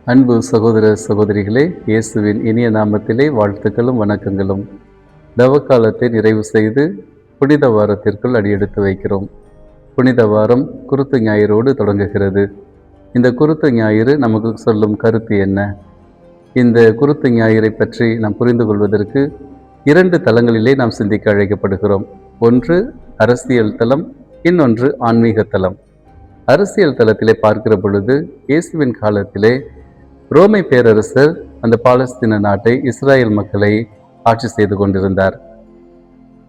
அன்பு சகோதர சகோதரிகளே, இயேசுவின் இனிய நாமத்திலே வாழ்த்துக்களும் வணக்கங்களும். தவக்காலத்தை நிறைவு செய்து புனித வாரத்திற்குள் அடியெடுத்து வைக்கிறோம். புனித வாரம் குருத்து ஞாயிறோடு தொடங்குகிறது. இந்த குருத்து ஞாயிறு நமக்கு சொல்லும் கருத்து என்ன? இந்த குருத்து ஞாயிறை பற்றி நாம் புரிந்து கொள்வதற்கு 2 தலங்களிலே நாம் சிந்திக்க அழைக்கப்படுகிறோம். ஒன்று அரசியல் தலம், இன்னொன்று ஆன்மீக தலம். அரசியல் தலத்திலே பார்க்கிற பொழுது, இயேசுவின் காலத்திலே ரோமை பேரரசர் அந்த பாலஸ்தீன நாட்டை, இஸ்ராயல் மக்களை ஆட்சி செய்து கொண்டிருந்தார்.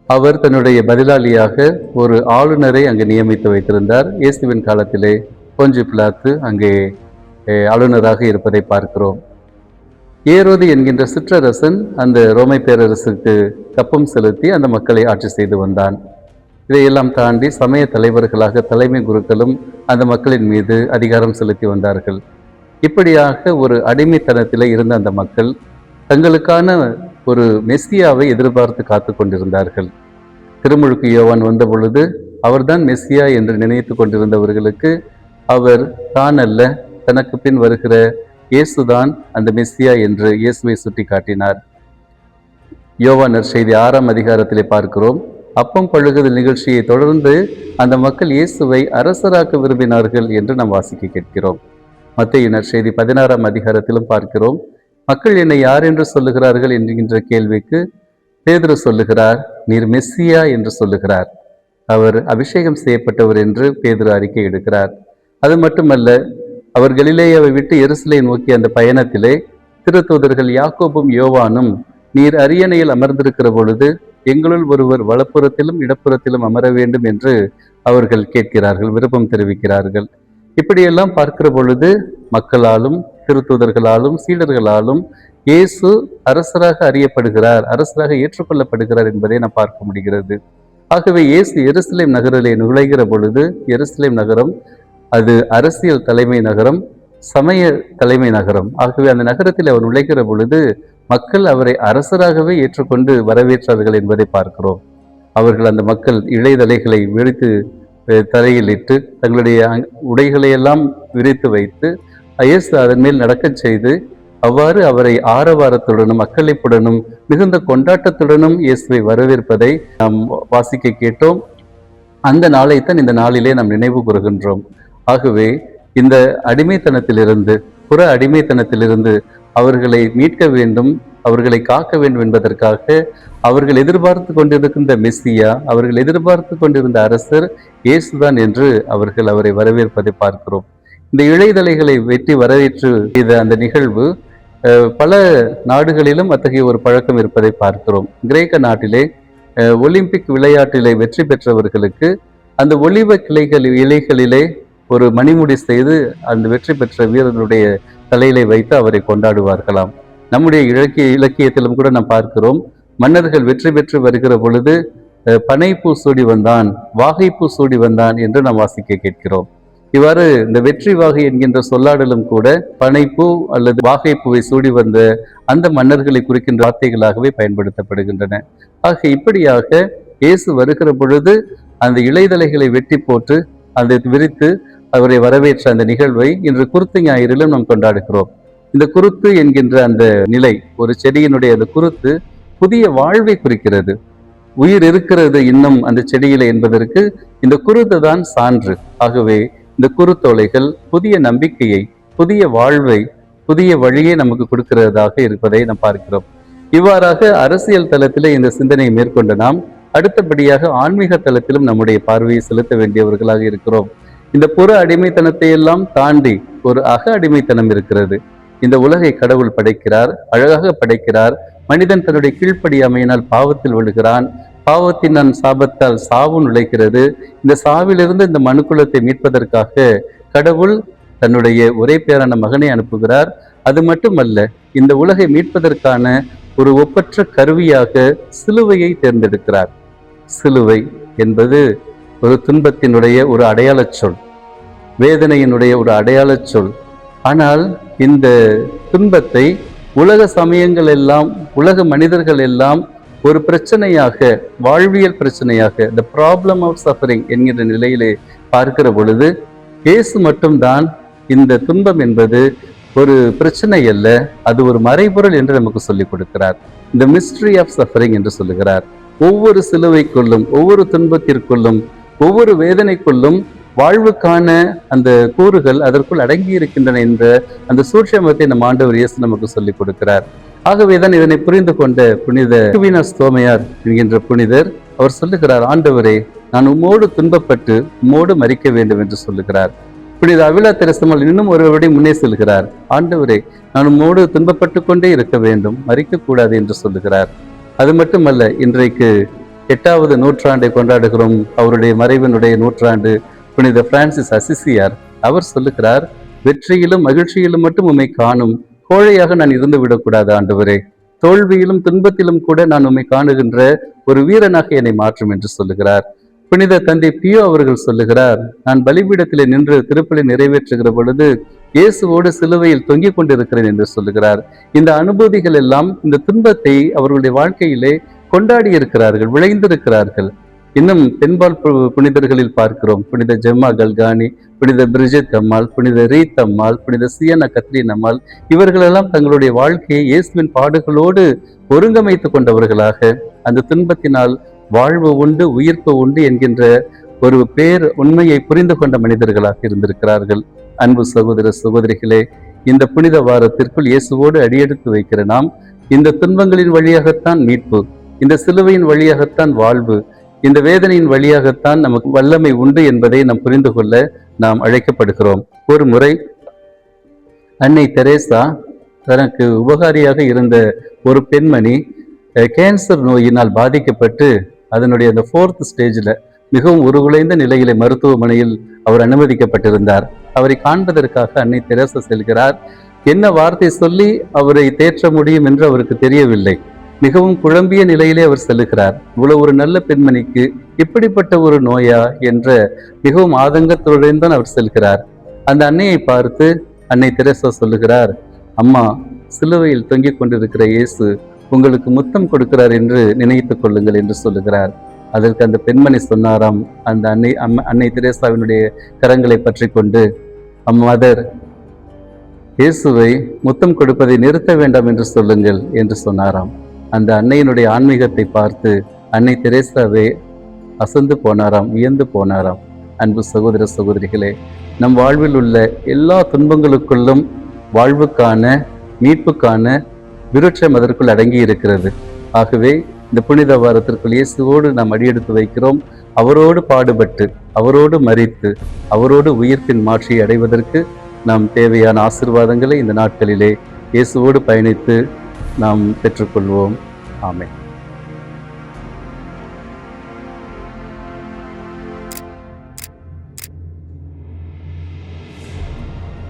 அவர் தன்னுடைய பதிலாளியாக ஒரு ஆளுநரை அங்கு நியமித்து வைத்திருந்தார். இயேசுவின் காலத்திலே பொஞ்சு பிலாத்து அங்கே ஆளுநராக இருப்பதை பார்க்கிறோம். ஏரோது என்கின்ற சிற்றரசன் அந்த ரோமை பேரரசுக்கு கப்பம் செலுத்தி அந்த மக்களை ஆட்சி செய்து வந்தான். இதையெல்லாம் தாண்டி சமய தலைவர்களாக தலைமை குருக்களும் அந்த மக்களின் மீது அதிகாரம் செலுத்தி வந்தார்கள். இப்படியாக ஒரு அடிமைத்தனத்தில் இருந்த அந்த மக்கள் தங்களுக்கான ஒரு மெஸ்ஸியாவை எதிர்பார்த்து காத்து கொண்டிருந்தார்கள். திருமுழுக்கு யோவான் வந்த பொழுது அவர்தான் மெஸ்ஸியா என்று நினைத்து கொண்டிருந்தவர்களுக்கு அவர் தான் அல்ல, தனக்கு பின் வருகிற இயேசுதான் அந்த மெஸ்ஸியா என்று இயேசுவை சுட்டி காட்டினார். யோவான் நற்செய்தி 6ஆம் அதிகாரத்திலே பார்க்கிறோம். அப்பம் பழுகுதல் நிகழ்ச்சியை தொடர்ந்து அந்த மக்கள் இயேசுவை அரசராக்க விரும்பினார்கள் என்று நாம் வாசிக்க கேட்கிறோம். மத்தேயு நற்செய்தி 16ஆம் அதிகாரத்திலும் பார்க்கிறோம். மக்கள் என்னை யார் என்று சொல்லுகிறார்கள் என்கின்ற கேள்விக்கு பேதுரு சொல்லுகிறார், நீர் மெஸ்ஸியா என்று சொல்லுகிறார். அவர் அபிஷேகம் செய்யப்பட்டவர் என்று பேதுரு அறிக்கை எடுக்கிறார். அது மட்டுமல்ல, அவர் கலிலேயாவை விட்டு எருசலேமை நோக்கிய அந்த பயணத்திலே திருத்தூதர்கள் யாக்கோபும் யோவானும், நீர் அரியணையில் அமர்ந்திருக்கிற பொழுது எங்களுள் ஒருவர் வலப்புறத்திலும் இடப்புறத்திலும் அமர வேண்டும் என்று அவர்கள் கேட்கிறார்கள், விருப்பம் தெரிவிக்கிறார்கள். இப்படியெல்லாம் பார்க்கிற பொழுது மக்களாலும் திருத்தூதர்களாலும் சீடர்களாலும் இயேசு அரசராக அறியப்படுகிறார், அரசராக ஏற்றுக்கொள்ளப்படுகிறார் என்பதை நாம் பார்க்க முடிகிறது. ஆகவே இயேசு எருசலேம் நகரிலே நுழைகிற பொழுது, எருசலேம் நகரம் அது அரசியல் தலைமை நகரம், சமய தலைமை நகரம். ஆகவே அந்த நகரத்தில் அவர் நுழைகிற பொழுது மக்கள் அவரை அரசராகவே ஏற்றுக்கொண்டு வரவேற்றார்கள் என்பதை பார்க்கிறோம். அவர்கள் அந்த மக்கள் இழைதலைகளை விரித்து தரையில் இட்டு தங்களுடைய உடைகளையெல்லாம் விரித்து வைத்து இயேசு அதன் மேல் நடக்கச் செய்து, அவ்வாறு அவரை ஆரவாரத்துடனும் அக்களிப்புடனும் மிகுந்த கொண்டாட்டத்துடனும் இயேசுவை வரவேற்பதை நாம் வாசிக்க கேட்டோம். அந்த நாளைத்தான் இந்த நாளிலே நாம் நினைவு கூறுகின்றோம். ஆகவே இந்த அடிமைத்தனத்திலிருந்து, புற அடிமைத்தனத்திலிருந்து அவர்களை மீட்க வேண்டும், அவர்களை காக்க வேண்டும் என்பதற்காக அவர்கள் எதிர்பார்த்து கொண்டிருக்கின்ற மெஸ்ஸியா, அவர்கள் எதிர்பார்த்து கொண்டிருந்த அரசர் இயேசுதான் என்று அவர்கள் அவரை வரவேற்பதை பார்க்கிறோம். இந்த இழைதலைகளை வெட்டி வரவேற்று செய்த அந்த நிகழ்வு பல நாடுகளிலும் அத்தகைய ஒரு பழக்கம் இருப்பதை பார்க்கிறோம். கிரேக்க நாட்டிலே ஒலிம்பிக் விளையாட்டிலே வெற்றி பெற்றவர்களுக்கு அந்த ஒலிவ இலைகளிலே ஒரு மணிமுடி செய்து அந்த வெற்றி பெற்ற வீரர்களுடைய தலையிலே வைத்து அவரை கொண்டாடுவார்களாம். நம்முடைய இலக்கியத்திலும் கூட நாம் பார்க்கிறோம், மன்னர்கள் வெற்றி பெற்று வருகிற பொழுது பனைப்பூ சூடி வந்தான், வாகைப்பூ சூடி வந்தான் என்று நாம் வாசிக்க கேட்கிறோம். இவ்வாறு இந்த வெற்றி வாகை என்கின்ற சொல்லாடலும் கூட பனைப்பூ அல்லது வாகைப்பூவை சூடி வந்த அந்த மன்னர்களை குறிக்கின்ற வார்த்தைகளாகவே பயன்படுத்தப்படுகின்றன. ஆக இப்படியாக இயேசு வருகிற பொழுது அந்த இலைதலைகளை வெட்டி போட்டு அதை விரித்து அவரை வரவேற்ற அந்த நிகழ்வை இன்று குருத்து ஞாயிறிலும் நாம் கொண்டாடுகிறோம். இந்த குருத்து என்கின்ற அந்த நிலை, ஒரு செடியினுடைய அந்த குருத்து புதிய வாழ்வை குறிக்கிறது. உயிர் இருக்கிறது இன்னும் அந்த செடியில என்பதற்கு இந்த குருத்து தான் சான்று. ஆகவே இந்த குருத்தோலைகள் புதிய நம்பிக்கையை, புதிய வாழ்வை, புதிய வழியை நமக்கு கொடுக்கிறதாக இருப்பதை நாம் பார்க்கிறோம். இவ்வாறாக அரசியல் தளத்திலே இந்த சிந்தனையை மேற்கொண்ட நாம் அடுத்தபடியாக ஆன்மீக தளத்திலும் நம்முடைய பார்வையை செலுத்த வேண்டியவர்களாக இருக்கிறோம். இந்த புற அடிமைத்தனத்தை எல்லாம் தாண்டி ஒரு அக அடிமைத்தனம் இருக்கிறது. இந்த உலகை கடவுள் படைக்கிறார், அழகாக படைக்கிறார். மனிதன் தன்னுடைய கீழ்ப்படியாமையினால் பாவத்தில் விழுகிறான். பாவத்தின் சாபத்தால் சாவு நுழைக்கிறது. இந்த சாவிலிருந்து இந்த மனுக்குலத்தை மீட்பதற்காக கடவுள் தன்னுடைய ஒரே பேரான மகனை அனுப்புகிறார். அது மட்டுமல்ல, இந்த உலகை மீட்பதற்கான ஒரு ஒப்பற்ற கருவியாக சிலுவையை தேர்ந்தெடுக்கிறார். சிலுவை என்பது ஒரு துன்பத்தினுடைய ஒரு அடையாள சொல், வேதனையினுடைய ஒரு அடையாள சொல். ஆனால் இந்த துன்பத்தை உலக சமயங்கள் எல்லாம், உலக மனிதர்கள் எல்லாம் ஒரு பிரச்சனையாக, வாழ்வியல் பிரச்சனையாக, த ப்ராப்ளம் ஆஃப் சஃபரிங் என்கிற நிலையிலே பார்க்கிற பொழுது இயேசு மட்டும்தான் இந்த துன்பம் என்பது ஒரு பிரச்சனை அல்ல, அது ஒரு மறைபொருள் என்று நமக்கு சொல்லிக் கொடுக்கிறார். இந்த மிஸ்ட்ரி ஆஃப் சஃபரிங் என்று சொல்லுகிறார். ஒவ்வொரு சிலுவைக்குள்ளும், ஒவ்வொரு துன்பத்திற்குள்ளும், ஒவ்வொரு வேதனைக்குள்ளும் வாழ்வுக்கான அந்த கூறுகள் அதற்குள் அடங்கி இருக்கின்றன என்ற அந்த சூட்சமத்தை நம் ஆண்டவர் இயேசு நமக்கு சொல்லிக் கொடுக்கிறார். ஆகவேதான் இதனை புரிந்து கொண்ட புனித அக்வீனாஸ் தோமையார் என்கின்ற புனிதர் அவர் சொல்லுகிறார், ஆண்டவரே, நான் உம்மோடு துன்பப்பட்டு உம்மோடு மரிக்க வேண்டும் என்று சொல்லுகிறார். புனித அவிலா தெரசம்மாள் இன்னும் ஒருவரை முன்னே செல்கிறார், ஆண்டவரே, நான் உம்மோடு துன்பப்பட்டு கொண்டே இருக்க வேண்டும், மரிக்க கூடாது என்று சொல்லுகிறார். அது மட்டுமல்ல, இன்றைக்கு 8வது நூற்றாண்டை கொண்டாடுகிறோம், அவருடைய மறைவினுடைய நூற்றாண்டு. புனித பிரான்சிஸ் அசிசியார் அவர் சொல்லுகிறார், வெற்றியிலும் மகிழ்ச்சியிலும் மட்டும் உம்மை காணும் கோழையாக நான் இருந்து விடக்கூடாது ஆண்டவரே, தோல்வியிலும் துன்பத்திலும் கூட நான் உம்மை காணுகின்ற ஒரு வீரனாக என்னை மாற்றும் என்று சொல்லுகிறார். புனித தந்தை பியோ அவர்கள் சொல்லுகிறார், நான் பலிபீடத்திலே நின்று திருப்பலி நிறைவேற்றுகிற பொழுது இயேசுவோடு சிலுவையில் தொங்கிக் கொண்டிருக்கிறேன் என்று சொல்லுகிறார். இந்த அனுபூதிகள் எல்லாம் இந்த துன்பத்தை அவர்களுடைய வாழ்க்கையிலே கொண்டாடி இருக்கிறார்கள், விளைந்திருக்கிறார்கள். இன்னும் பெண்பால் புனிதர்களில் பார்க்கிறோம், புனித ஜெம்மா கல்கானி, புனித பிரிஜித் அம்மாள், புனித ரீத் அம்மாள், புனித சியனா கத்ரீன் அம்மாள், இவர்களெல்லாம் தங்களுடைய வாழ்க்கையை இயேசுவின் பாடுகளோடு ஒருங்கமைத்து கொண்டவர்களாக அந்த துன்பத்தினால் வாழ்வு உண்டு, உயிர்ப்பு உண்டு என்கின்ற ஒரு பேர் உண்மையை புரிந்து கொண்ட மனிதர்களாக இருந்திருக்கிறார்கள். அன்பு சகோதர சகோதரிகளே, இந்த புனித வாரத்திற்குள் இயேசுவோடு அடியெடுத்து வைக்கிற நாம் இந்த துன்பங்களின் வழியாகத்தான் மீட்பு, இந்த சிலுவையின் வழியாகத்தான் வாழ்வு, இந்த வேதனையின் வழியாகத்தான் நமக்கு வல்லமை உண்டு என்பதை நாம் புரிந்து கொள்ள நாம் அழைக்கப்படுகிறோம். ஒரு முறை அன்னை தெரேசா தனக்கு உபகாரியாக இருந்த ஒரு பெண்மணி கேன்சர் நோயினால் பாதிக்கப்பட்டு அதனுடைய அந்த 4th ஸ்டேஜில் மிகவும் உருகுலைந்த நிலையிலே மருத்துவமனையில் அவர் அனுமதிக்கப்பட்டிருந்தார். அவரை காண்பதற்காக அன்னை தெரேசா செல்கிறார். என்ன வார்த்தை சொல்லி அவரை தேற்ற முடியும் என்று அவருக்கு தெரியவில்லை. மிகவும் குழம்பிய நிலையிலே அவர் செல்லுகிறார். இவ்வளவு ஒரு நல்ல பெண்மணிக்கு இப்படிப்பட்ட ஒரு நோயா என்ற மிகவும் ஆதங்கத்துடன் தான் அவர் செல்கிறார். அந்த அன்னையை பார்த்து அன்னை தெரேசா சொல்லுகிறார், அம்மா, சிலுவையில் தொங்கிக் கொண்டிருக்கிற இயேசு உங்களுக்கு முத்தம் கொடுக்கிறார் என்று நினைத்துக் கொள்ளுங்கள் என்று சொல்லுகிறார். அதற்கு அந்த பெண்மணி சொன்னாராம், அந்த அன்னை தெரேசாவினுடைய கரங்களை பற்றி கொண்டு, மதர், இயேசுவை முத்தம் கொடுப்பதை நிறுத்த வேண்டாம் என்று சொல்லுங்கள் என்று சொன்னாராம். அந்த அன்னையினுடைய ஆன்மீகத்தை பார்த்து அன்னை தெரேசாவே அசந்து போனாராம், வியந்து போனாராம். அன்பு சகோதர சகோதரிகளே, நம் வாழ்வில் உள்ள எல்லா துன்பங்களுக்குள்ளும் வாழ்வுக்கான, மீட்புக்கான விருட்சம் அதற்குள் அடங்கி இருக்கிறது. ஆகவே இந்த புனித வாரத்திற்குள் இயேசுவோடு நாம் அடியெடுத்து வைக்கிறோம். அவரோடு பாடுபட்டு, அவரோடு மரித்து, அவரோடு உயிர்ப்பின் மாற்றியை அடைவதற்கு நாம் தேவையான ஆசீர்வாதங்களை இந்த நாட்களிலே இயேசுவோடு பயணித்து நாம் பெற்றுக்கொள்வோம். ஆமென்.